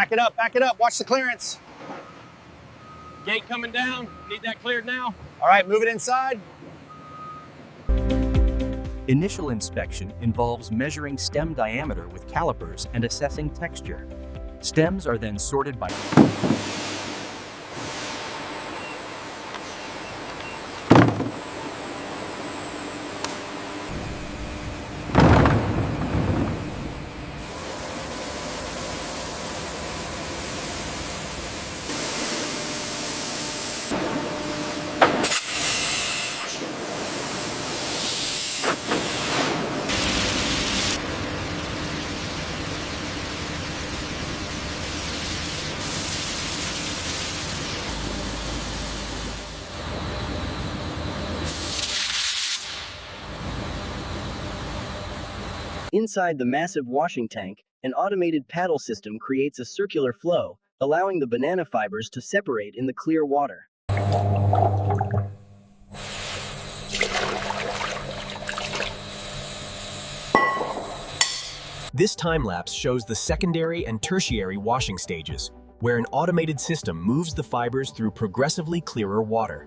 Back it up, watch the clearance. Gate coming down, need that cleared now. All right, move it inside. Initial inspection involves measuring stem diameter with calipers and assessing texture. Stems are then sorted by Inside the massive washing tank, an automated paddle system creates a circular flow, allowing the banana fibers to separate in the clear water. This time-lapse shows the secondary and tertiary washing stages, where an automated system moves the fibers through progressively clearer water.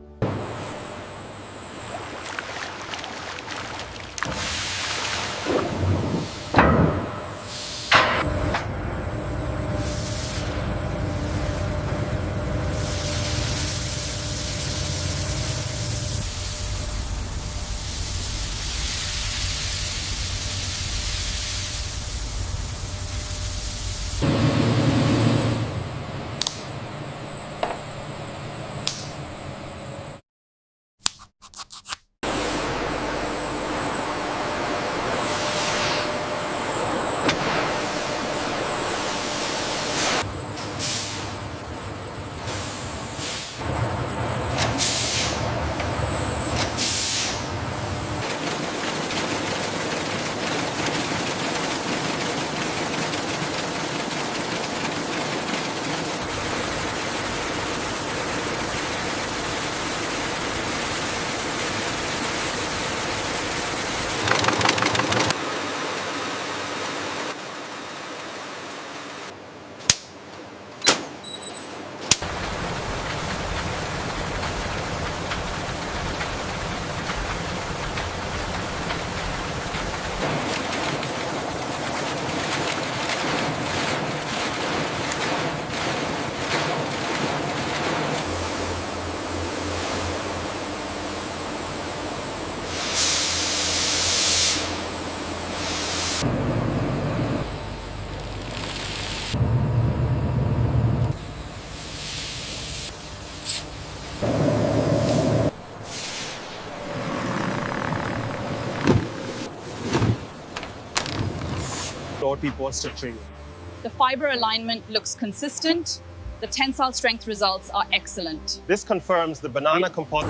The fiber alignment looks consistent. The tensile strength results are excellent. This confirms the banana composite.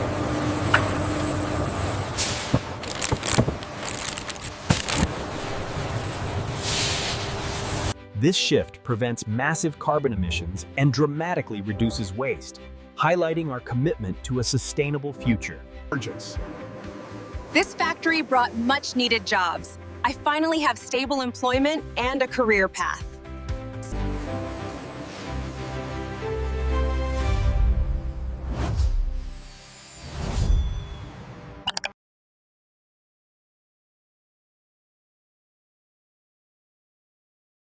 This shift prevents massive carbon emissions and dramatically reduces waste, highlighting our commitment to a sustainable future. This factory brought much-needed jobs. I finally have stable employment and a career path.